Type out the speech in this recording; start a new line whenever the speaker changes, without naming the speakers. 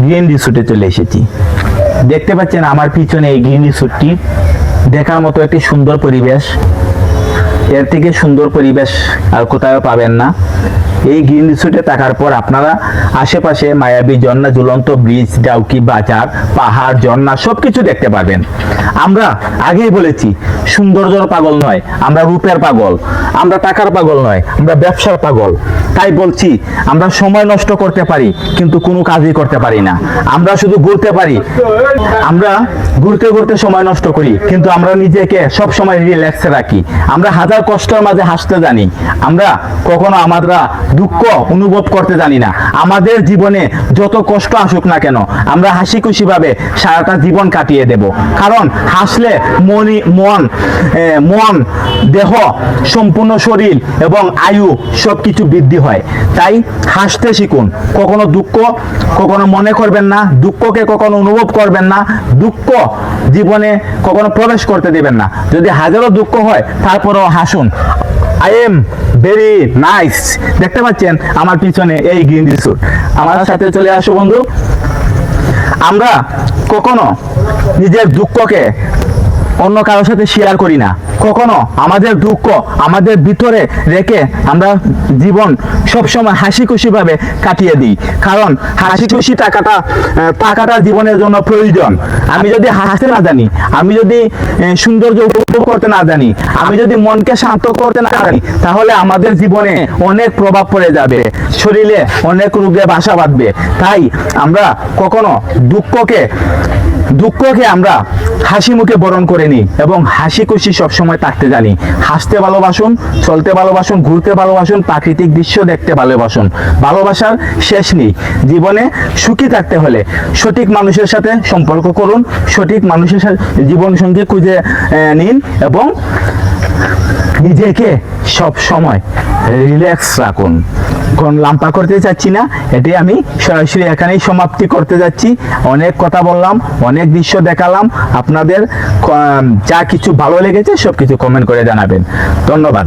Green রিসোর্টে চলে এসেছি। দেখতে পাচ্ছেন আমার পিছনে এই গ্রিন রিসোর্টটি, দেখার মতো একটি সুন্দর পরিবেশ। এর থেকে সুন্দর পরিবেশ আর কোথাও পাবেন না। এই গ্রিন রিসোর্টে থাকার পর আপনারা আশেপাশে মায়াবী ঝর্ণা, ঝুলন্ত ব্রিজ, ডাউকি বাজার, পাহাড়, ঝর্ণা সবকিছু দেখতে পাবেন। আমরা আগেই বলেছি, সৌন্দর্যের পাগল নয়, আমরা রূপের পাগল, আমরা টাকার পাগল নয়, আমরা ব্যবসার পাগল। তাই বলছি, আমরা সময় নষ্ট করতে পারি কিন্তু কোনো কাজই করতে পারি না। আমরা শুধু ঘুরতে পারি, আমরা ঘুরতে ঘুরতে সময় নষ্ট করি কিন্তু আমরা নিজেকে সব সময় রিল্যাক্সে রাখি। আমরা হাজার কষ্টের মাঝে হাসতে জানি, আমরা কখনো আমরা দুঃখ অনুভব করতে জানি না। আমাদের জীবনে যত কষ্ট আসুক না কেন, আমরা হাসি খুশি ভাবে সারাটা জীবন কাটিয়ে দেব। কারণ হাসলে মন, দেহ, সম্পূর্ণ শরীর এবং আয়ু সবকিছু বৃদ্ধি হয়। তাই হাসতে শিখুন। কখনো দুঃখ কখনো মনে করবেন না, দুঃখকে কখনো অনুভব করবেন না, দুঃখ জীবনে কখনো প্রবেশ করতে দিবেন না। যদি হাজারো দুঃখ হয় তারপরেও হাসুন। I am very nice. দেখতে পাচ্ছেন আমার পিছনে এই গ্রিন রিসোর্ট। আমার সাথে চলে আসো বন্ধু। আমরা কখনো নিজের দুঃখকে অন্য কারোর সাথে শেয়ার করি না। কখনো আমাদের দুঃখ আমাদের ভিতরে রেখে আমরা জীবন সবসময় হাসি খুশি ভাবে কাটিয়ে দিই। কারণ হাসি খুশি টাকাটা জীবনের জন্য প্রয়োজন। আমি যদি হাসতে না জানি, আমি যদি সৌন্দর্য উপভোগ করতে না জানি, আমি যদি মনকে শান্ত করতে না জানি, তাহলে আমাদের জীবনে অনেক প্রভাব পড়ে যাবে, শরীরে অনেক রোগে বাসা বাঁধবে। তাই আমরা কখনো দুঃখকে আমরা হাসি মুখে বরণ করে নিই এবং হাসি খুশি সবসময় থাকতে জানি। হাসতে ভালোবাসুন, চলতে ভালোবাসুন, ঘুরতে ভালোবাসুন, প্রাকৃতিক দৃশ্য দেখতে ভালোবাসুন। ভালোবাসার শেষ নেই। জীবনে সুখী থাকতে হলে সঠিক মানুষের সাথে সম্পর্ক করুন, সঠিক মানুষের সাথে জীবন সঙ্গী খুঁজে নিন এবং নিজেকে সব সময় রিল্যাক্স রাখুন। কোন লাম্পা করতে চাচ্ছি না, এটি আমি সরাসরি এখানেই সমাপ্তি করতে যাচ্ছি। অনেক কথা বললাম, অনেক দৃশ্য দেখালাম। আপনাদের যা কিছু ভালো লেগেছে সবকিছু কমেন্ট করে জানাবেন। ধন্যবাদ।